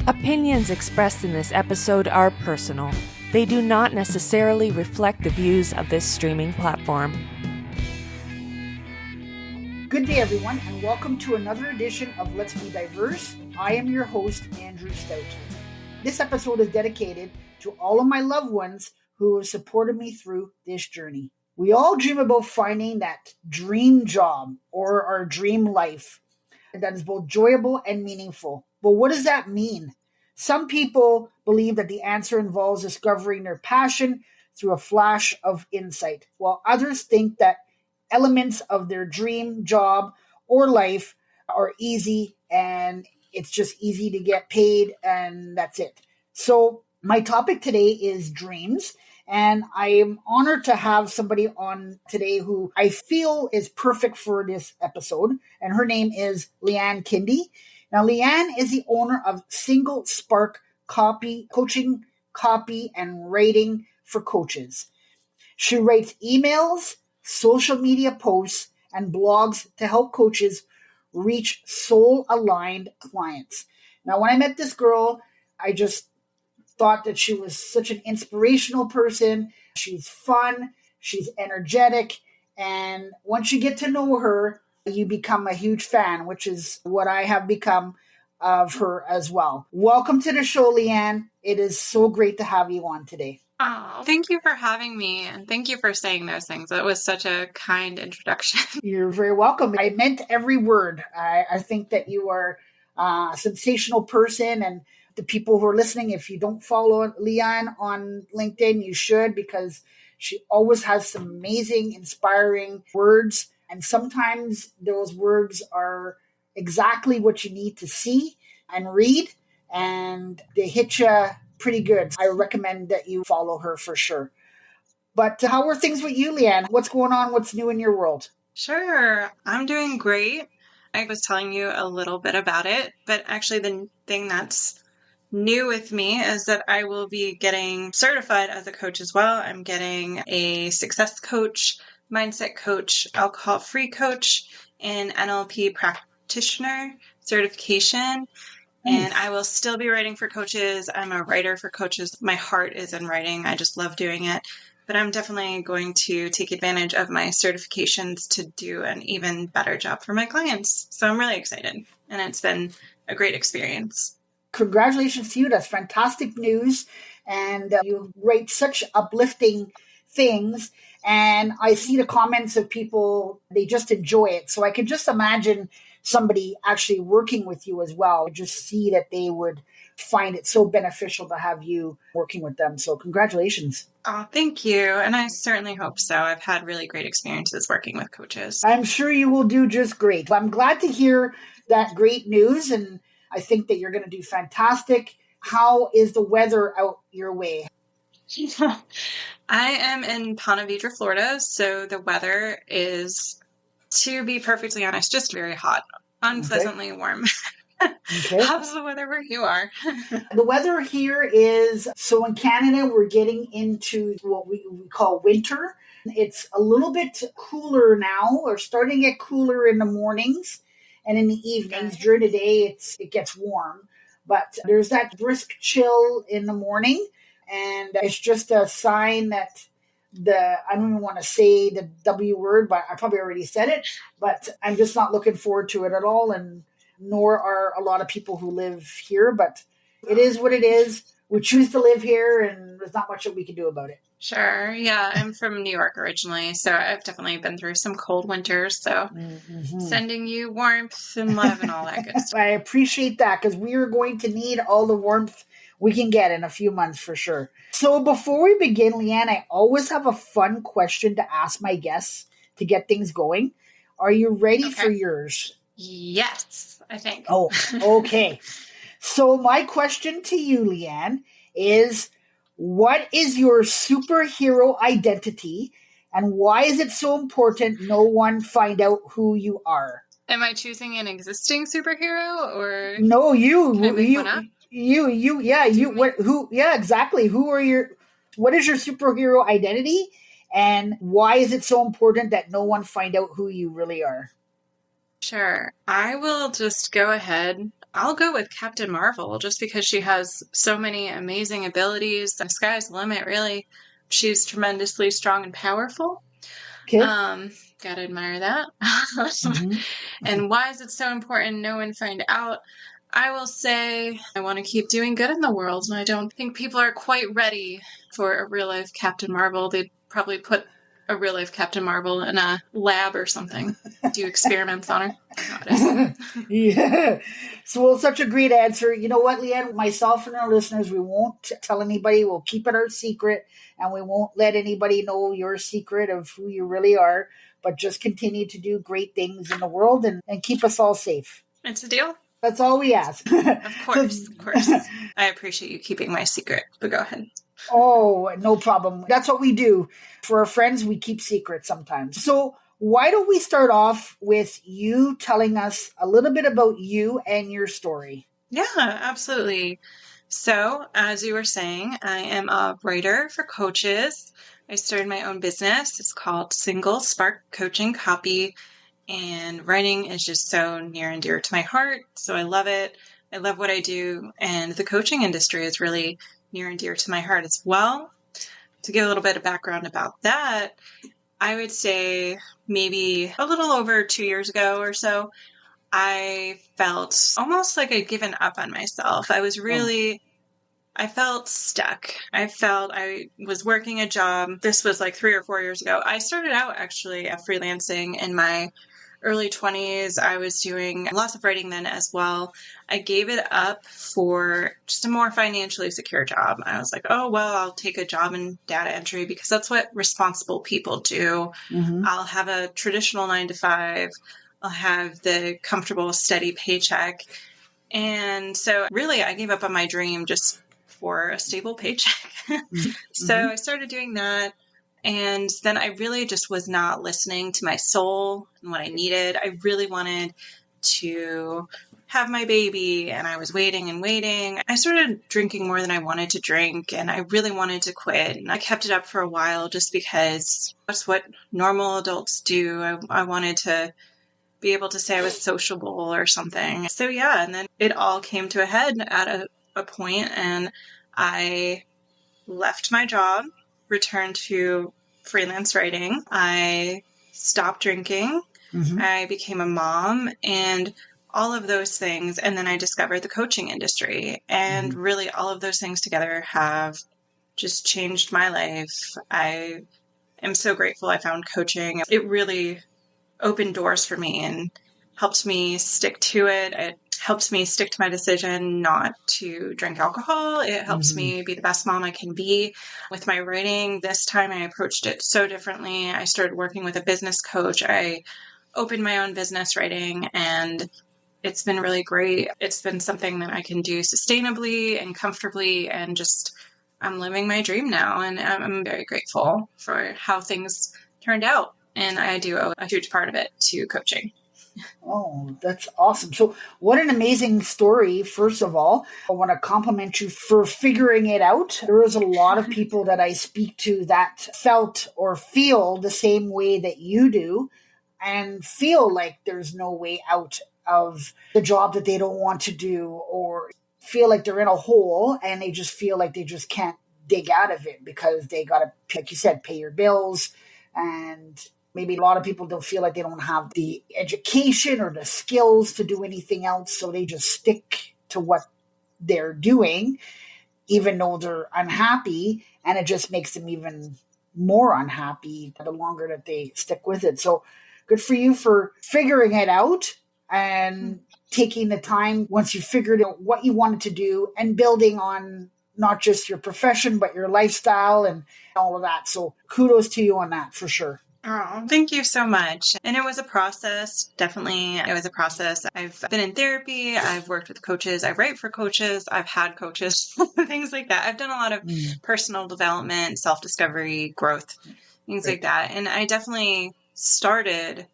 Opinions expressed in this episode are personal. They do not necessarily reflect the views of this streaming platform. Good day, everyone, and welcome to another edition of Let's Be Diverse. I am your host, Andrew Stout. This episode is dedicated to all of my loved ones who have supported me through this journey. We all dream about finding that dream job or our dream life that is both enjoyable and meaningful. But what does that mean? Some people believe that the answer involves discovering their passion through a flash of insight, while others think that elements of their dream job or life are easy and it's just easy to get paid and that's it. So my topic today is dreams, and I am honored to have somebody on today who I feel is perfect for this episode, and her name is Leanne Kinde. Now, Leanne is the owner of Single Spark Coaching, Copy, and Writing for Coaches. She writes emails, social media posts, and blogs to help coaches reach soul-aligned clients. Now, when I met this girl, I just thought that she was such an inspirational person. She's fun, she's energetic, and once you get to know her, you become a huge fan, which is what I have become of her as well. Welcome to the show, Leanne. It is so great to have you on today. Oh, thank you for having me, and thank you for saying those things. That was such a kind introduction. You're very welcome. I meant every word. I think that you are a sensational person, and the people who are listening, if you don't follow Leanne on LinkedIn, you should, because she always has some amazing, inspiring words. And sometimes those words are exactly what you need to see and read, and they hit you pretty good. I recommend that you follow her for sure. But how are things with you, Leanne? What's going on? What's new in your world? Sure. I'm doing great. I was telling you a little bit about it, but actually the thing that's new with me is that I will be getting certified as a coach as well. I'm getting a success coach, mindset coach, alcohol-free coach, and NLP practitioner certification. And I will still be writing for coaches. I'm a writer for coaches. My heart is in writing. I just love doing it. But I'm definitely going to take advantage of my certifications to do an even better job for my clients. So I'm really excited. And it's been a great experience. Congratulations to you. That's fantastic news. And you write such uplifting things. And I see the comments of people, they just enjoy it. So I can just imagine somebody actually working with you as well. Just see that they would find it so beneficial to have you working with them. So congratulations. Oh, thank you. And I certainly hope so. I've had really great experiences working with coaches. I'm sure you will do just great. I'm glad to hear that great news, and I think that you're going to do fantastic. How is the weather out your way? I am in Ponte Vedra, Florida, so the weather is, to be perfectly honest, just very hot, unpleasantly warm. Okay. How's the weather where you are? The weather here is, so in Canada, we're getting into what we call winter. It's a little bit cooler now, or starting to get cooler in the mornings, and in the evenings. During the day, it gets warm. But there's that brisk chill in the morning, and it's just a sign that I don't even want to say the W word, but I probably already said it, but I'm just not looking forward to it at all, and nor are a lot of people who live here, but it is what it is. We choose to live here, and there's not much that we can do about it. Sure. Yeah, I'm from New York originally, so I've definitely been through some cold winters, so sending you warmth and love and all that good stuff. I appreciate that, because we are going to need all the warmth we can get in a few months for sure. So before we begin, Leanne, I always have a fun question to ask my guests to get things going. Are you ready for yours? Yes, I think. Oh, okay. So my question to you, Leanne, is what is your superhero identity, and why is it so important no one find out who you are? Am I choosing an existing superhero, or no? What is your superhero identity, and why is it so important that no one find out who you really are? Sure. I will just go ahead. I'll go with Captain Marvel just because she has so many amazing abilities. The sky's the limit, really. She's tremendously strong and powerful. Okay. Gotta admire that. Mhm. And why is it so important? No one find out. I will say I want to keep doing good in the world, and I don't think people are quite ready for a real life Captain Marvel. They'd probably put a real life Captain Marvel in a lab or something, do experiments on her. Yeah. So, well, such a great answer. You know what, Leanne? Myself and our listeners, we won't tell anybody. We'll keep it our secret, and we won't let anybody know your secret of who you really are. But just continue to do great things in the world and keep us all safe. It's a deal. That's all we ask. Of course, of course. I appreciate you keeping my secret, but go ahead. Oh, no problem. That's what we do. For our friends, we keep secrets sometimes. So why don't we start off with you telling us a little bit about you and your story? Yeah, absolutely. So, as you were saying, I am a writer for coaches. I started my own business. It's called Single Spark Coaching Copy. And writing is just so near and dear to my heart. So I love it. I love what I do. And the coaching industry is really near and dear to my heart as well. To give a little bit of background about that, I would say maybe a little over 2 years ago or so, I felt almost like I'd given up on myself. I felt stuck. I felt I was working a job. This was like 3 or 4 years ago. I started out actually at freelancing in my early 20s. I was doing lots of writing then as well. I gave it up for just a more financially secure job. I was like, oh, well, I'll take a job in data entry because that's what responsible people do. Mm-hmm. I'll have a traditional 9 to 5. I'll have the comfortable, steady paycheck. And so really, I gave up on my dream just for a stable paycheck. So I started doing that. And then I really just was not listening to my soul and what I needed. I really wanted to have my baby, and I was waiting and waiting. I started drinking more than I wanted to drink, and I really wanted to quit. And I kept it up for a while just because that's what normal adults do. I wanted to be able to say I was sociable or something. So yeah, and then it all came to a head at a point, and I left my job, returned to freelance writing. I stopped drinking. Mm-hmm. I became a mom and all of those things. And then I discovered the coaching industry. And really, all of those things together have just changed my life. I am so grateful I found coaching. It really opened doors for me and helped me stick to it. It helps me stick to my decision not to drink alcohol. It helps me be the best mom I can be. With my writing, this time I approached it so differently. I started working with a business coach. I opened my own business writing, and it's been really great. It's been something that I can do sustainably and comfortably, and just I'm living my dream now, and I'm very grateful for how things turned out. And I do owe a huge part of it to coaching. Oh, that's awesome. So, what an amazing story. First of all, I want to compliment you for figuring it out. There is a lot of people that I speak to that felt or feel the same way that you do and feel like there's no way out of the job that they don't want to do, or feel like they're in a hole and they just feel like they just can't dig out of it because they got to, like you said, pay your bills. And maybe a lot of people don't feel like they don't have the education or the skills to do anything else. So they just stick to what they're doing, even though they're unhappy. And it just makes them even more unhappy the longer that they stick with it. So good for you for figuring it out and taking the time once you figured out what you wanted to do and building on not just your profession, but your lifestyle and all of that. So kudos to you on that for sure. Oh, thank you so much. And it was a process. Definitely, it was a process. I've been in therapy. I've worked with coaches. I write for coaches. I've had coaches, things like that. I've done a lot of personal development, self-discovery, growth, things like that. And I definitely started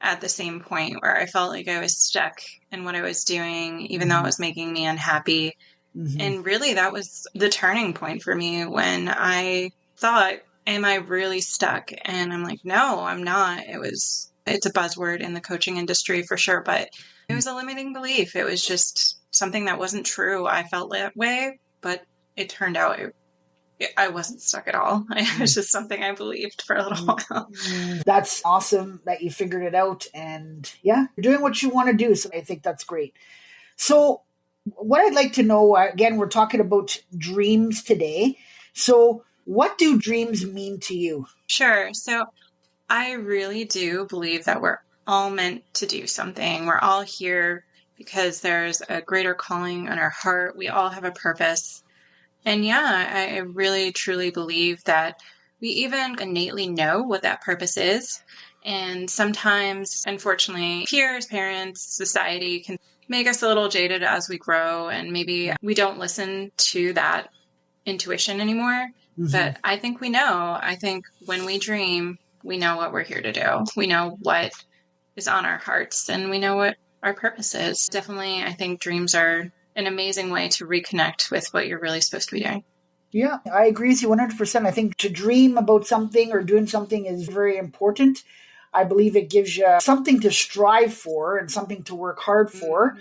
at the same point where I felt like I was stuck in what I was doing, even though it was making me unhappy. And really, that was the turning point for me when I thought, am I really stuck? And I'm like, no, I'm not. It's a buzzword in the coaching industry for sure, but it was a limiting belief. It was just something that wasn't true. I felt that way, but it turned out I wasn't stuck at all. It was just something I believed for a little while. That's awesome that you figured it out. And yeah, you're doing what you want to do. So I think that's great. So what I'd like to know, again, we're talking about dreams today. So what do dreams mean to you? Sure. So I really do believe that we're all meant to do something. We're all here because there's a greater calling on our heart. We all have a purpose. And yeah, I really truly believe that we even innately know what that purpose is. And sometimes, unfortunately, peers, parents, society can make us a little jaded as we grow. And maybe we don't listen to that intuition anymore. But I think we know. I think when we dream, we know what we're here to do. We know what is on our hearts and we know what our purpose is. Definitely, I think dreams are an amazing way to reconnect with what you're really supposed to be doing. Yeah, I agree with you 100%. I think to dream about something or doing something is very important. I believe it gives you something to strive for and something to work hard for.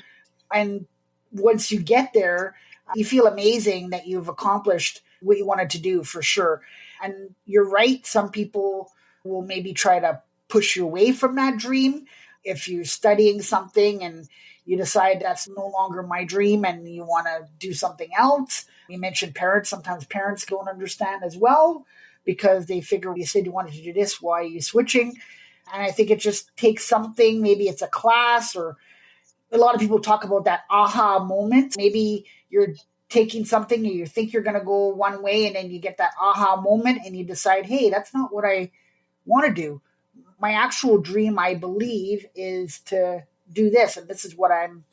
And once you get there, you feel amazing that you've accomplished what you wanted to do for sure. And you're right. Some people will maybe try to push you away from that dream. If you're studying something and you decide that's no longer my dream and you want to do something else. You mentioned parents. Sometimes parents don't understand as well because they figure you said you wanted to do this. Why are you switching? And I think it just takes something. Maybe it's a class, or a lot of people talk about that aha moment. Maybe you're taking something and you think you're going to go one way and then you get that aha moment and you decide, hey, that's not what I want to do. My actual dream, I believe, is to do this, and this is what I'm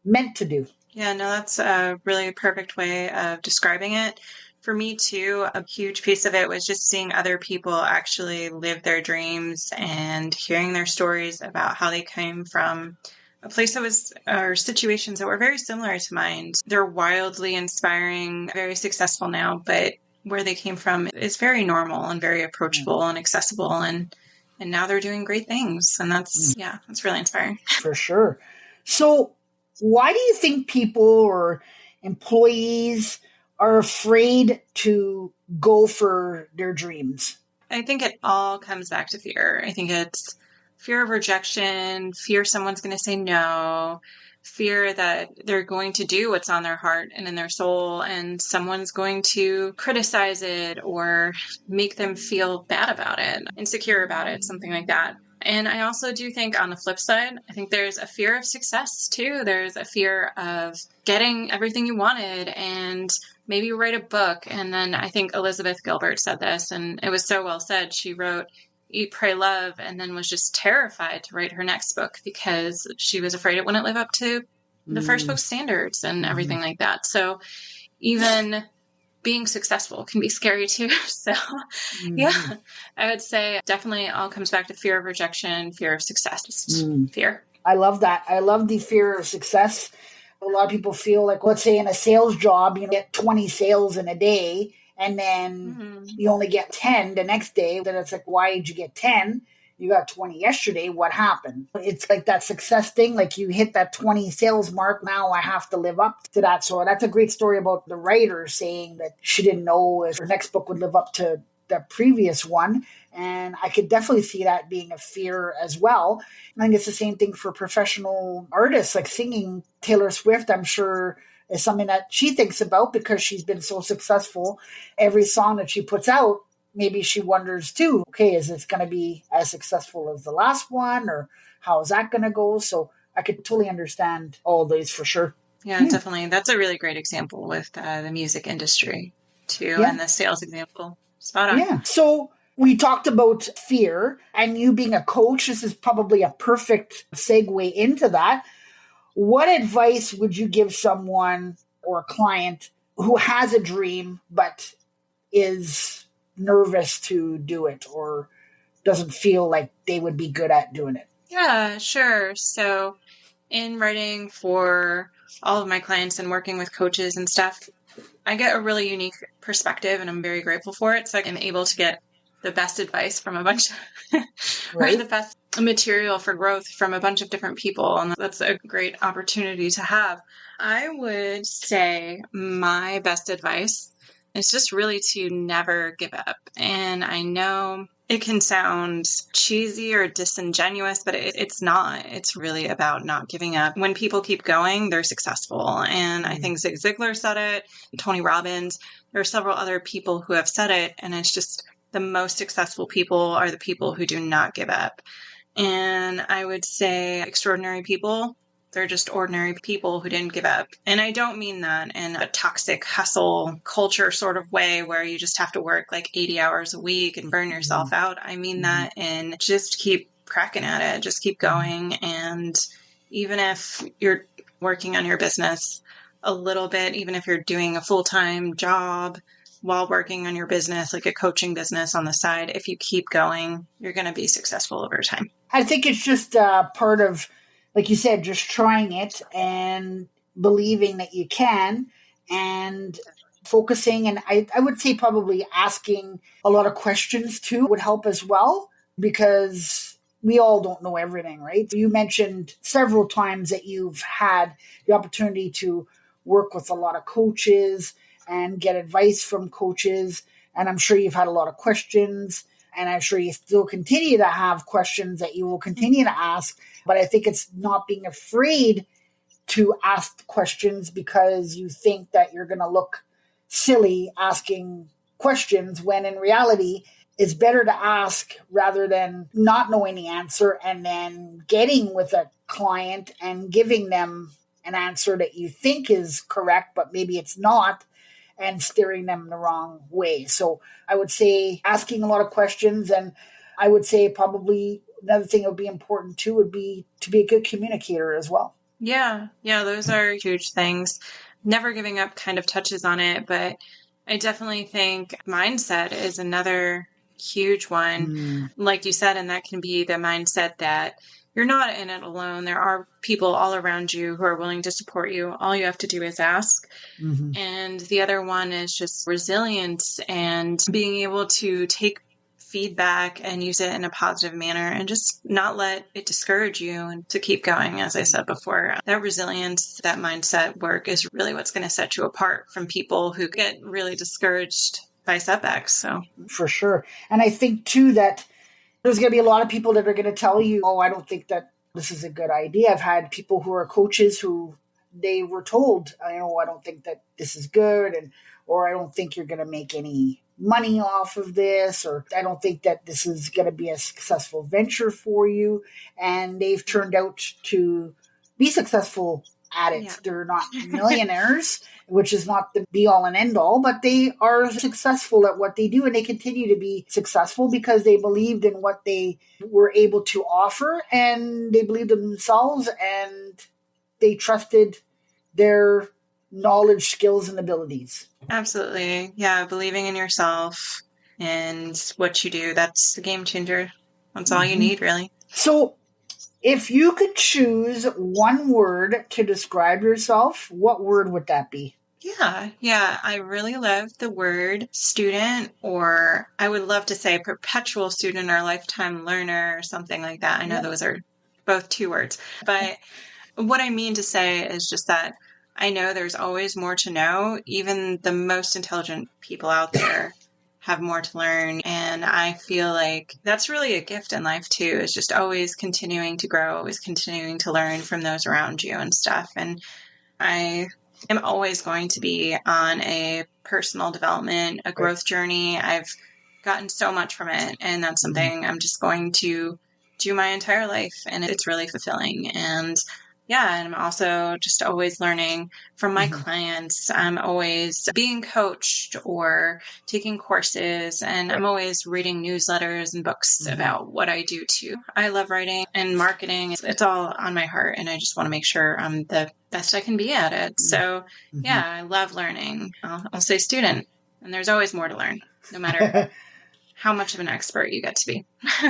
meant to do. Yeah, no, that's a really perfect way of describing it. For me too, a huge piece of it was just seeing other people actually live their dreams and hearing their stories about how they came from a place that was, or situations that were very similar to mine. They're wildly inspiring, very successful now, but where they came from is very normal and very approachable and accessible. And now they're doing great things. And that's really inspiring. For sure. So why do you think people or employees are afraid to go for their dreams? I think it all comes back to fear. I think it's fear of rejection, fear someone's going to say no, fear that they're going to do what's on their heart and in their soul, and someone's going to criticize it or make them feel bad about it, insecure about it, something like that. And I also do think on the flip side, I think there's a fear of success too. There's a fear of getting everything you wanted and maybe you write a book. And then I think Elizabeth Gilbert said this, and it was so well said. She wrote Eat, Pray, Love, and then was just terrified to write her next book because she was afraid it wouldn't live up to the first book's standards and everything like that. So even being successful can be scary too. So yeah, I would say definitely it all comes back to fear of rejection, fear of success, just fear. I love that. I love the fear of success. A lot of people feel like, let's say in a sales job, you get 20 sales in a day and then you only get 10 the next day. Then it's like, why did you get 10? You got 20 yesterday. What happened? It's like that success thing. Like you hit that 20 sales mark. Now I have to live up to that. So that's a great story about the writer saying that she didn't know if her next book would live up to the previous one. And I could definitely see that being a fear as well. And I think it's the same thing for professional artists, like singing. Taylor Swift, I'm sure, is something that she thinks about because she's been so successful. Every song that she puts out, maybe she wonders too, okay, is this going to be as successful as the last one, or how is that going to go? So I could totally understand all these for sure. Yeah, definitely. That's a really great example with the music industry too, and the sales example. Spot on. Yeah. So we talked about fear, and you being a coach, this is probably a perfect segue into that. What advice would you give someone or a client who has a dream but is nervous to do it or doesn't feel like they would be good at doing it? Yeah, sure. So in writing for all of my clients and working with coaches and stuff, I get a really unique perspective and I'm very grateful for it. So I'm able to get the best advice from a bunch of, or Right. the best material for growth from a bunch of different people. And that's a great opportunity to have. I would say my best advice is just really to never give up. And I know it can sound cheesy or disingenuous, but it's not. It's really about not giving up. When people keep going, they're successful. And I think Zig Ziglar said it, Tony Robbins. There are several other people who have said it. And it's just the most successful people are the people who do not give up. And I would say extraordinary people, they're just ordinary people who didn't give up. And I don't mean that in a toxic hustle culture sort of way where you just have to work like 80 hours a week and burn yourself out. I mean that in just keep cracking at it, just keep going. And even if you're working on your business a little bit, even if you're doing a full-time job while working on your business, like a coaching business on the side, if you keep going, you're going to be successful over time. I think it's just part of, like you said, just trying it and believing that you can and focusing. And I would say probably asking a lot of questions too would help as well, because we all don't know everything, right? You mentioned several times that you've had the opportunity to work with a lot of coaches and get advice from coaches. And I'm sure you've had a lot of questions, and I'm sure you still continue to have questions that you will continue to ask. But I think it's not being afraid to ask questions because you think that you're going to look silly asking questions, when in reality, it's better to ask rather than not knowing the answer and then getting with a client and giving them an answer that you think is correct, but maybe it's not, and steering them the wrong way. So I would say asking a lot of questions, and I would say probably another thing that would be important too would be to be a good communicator as well. Yeah, those are huge things. Never giving up kind of touches on it, but I definitely think mindset is another huge one. Like you said, and that can be the mindset that you're not in it alone. There are people all around you who are willing to support you. All you have to do is ask. And the other one is just resilience and being able to take feedback and use it in a positive manner and just not let it discourage you and to keep going. As I said before, that resilience, that mindset work is really what's going to set you apart from people who get really discouraged by setbacks. So for sure. And I think too that there's going to be a lot of people that are going to tell you, oh, I don't think that this is a good idea. I've had people who are coaches who they were told, I don't think that this is good, or I don't think you're going to make any money off of this, or I don't think that this is going to be a successful venture for you. And they've turned out to be successful at it. Yeah. They're not millionaires, which is not the be all and end all, but they are successful at what they do, and they continue to be successful because they believed in what they were able to offer, and they believed in themselves, and they trusted their knowledge, skills, and abilities. Absolutely. Yeah. Believing in yourself and what you do, that's the game changer. That's all you need, really. So if you could choose one word to describe yourself, what word would that be? Yeah. I really love the word student, or I would love to say perpetual student or lifetime learner or something like that. I know those are both two words, but what I mean to say is just that I know there's always more to know. Even the most intelligent people out there have more to learn. And I feel like that's really a gift in life too, is just always continuing to grow, always continuing to learn from those around you and stuff. And I am always going to be on a personal development, a growth journey. I've gotten so much from it. And that's something I'm just going to do my entire life. And it's really fulfilling. And I'm also just always learning from my clients. I'm always being coached or taking courses, and I'm always reading newsletters and books about what I do too. I love writing and marketing. It's all on my heart, and I just want to make sure I'm the best I can be at it. So I love learning. I'll say student, and there's always more to learn, no matter how much of an expert you get to be.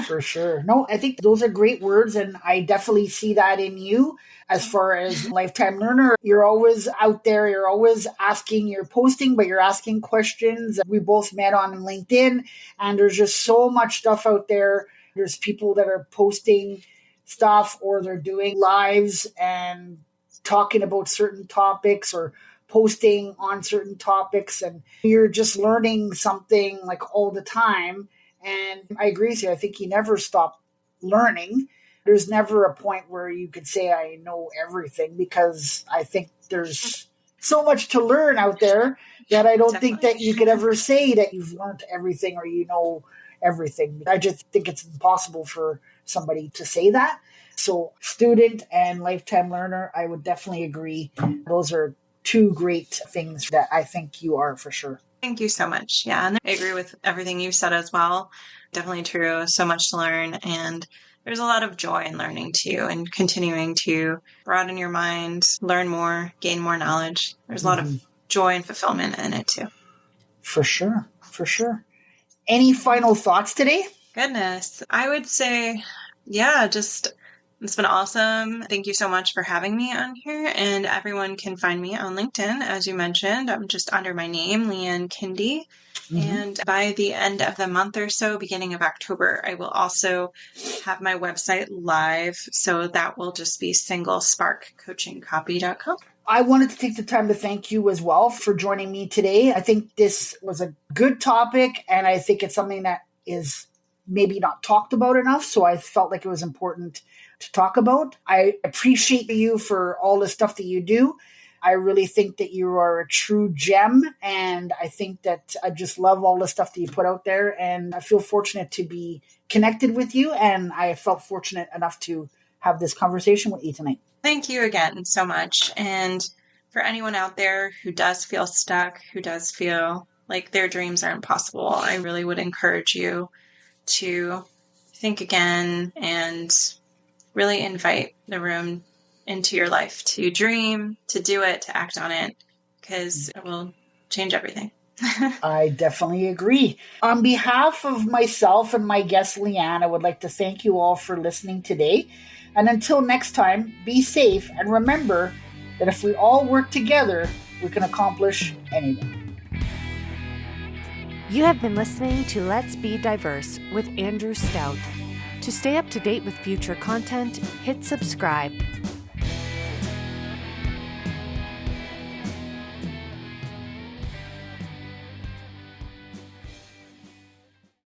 For sure. No, I think those are great words, and I definitely see that in you. As far as lifetime learner, you're always out there, you're always asking, you're posting, but you're asking questions. We both met on LinkedIn, and there's just so much stuff out there. There's people that are posting stuff, or they're doing lives and talking about certain topics, or posting on certain topics, and you're just learning something like all the time. And I agree with you. I think you never stop learning. There's never a point where you could say, I know everything, because I think there's so much to learn out there that I don't think that you could ever say that you've learned everything or you know everything. I just think it's impossible for somebody to say that. So student and lifetime learner, I would definitely agree. Those are two great things that I think you are, for sure. Thank you so much. Yeah, and I agree with everything you said as well. Definitely true. So much to learn, and there's a lot of joy in learning too, and continuing to broaden your mind, learn more, gain more knowledge. There's a lot of joy and fulfillment in it too. For sure. For sure. Any final thoughts today? Goodness. I would say, yeah, just it's been awesome. Thank you so much for having me on here. And everyone can find me on LinkedIn, as you mentioned. I'm just under my name, Leanne Kinde. And by the end of the month or so, beginning of October, I will also have my website live. So that will just be singlesparkcoachingcopy.com. I wanted to take the time to thank you as well for joining me today. I think this was a good topic, and I think it's something that is maybe not talked about enough. So I felt like it was important to talk about. I appreciate you for all the stuff that you do. I really think that you are a true gem, and I think that I just love all the stuff that you put out there, and I feel fortunate to be connected with you, and I felt fortunate enough to have this conversation with you tonight. Thank you again so much. And for anyone out there who does feel stuck, who does feel like their dreams are impossible, I really would encourage you to think again and really invite the room into your life to dream, to do it, to act on it, because it will change everything. I definitely agree. On behalf of myself and my guest, Leanne, I would like to thank you all for listening today. And until next time, be safe, and remember that if we all work together, we can accomplish anything. You have been listening to Let's Be Diverse with Andrew Stout. To stay up to date with future content, hit subscribe.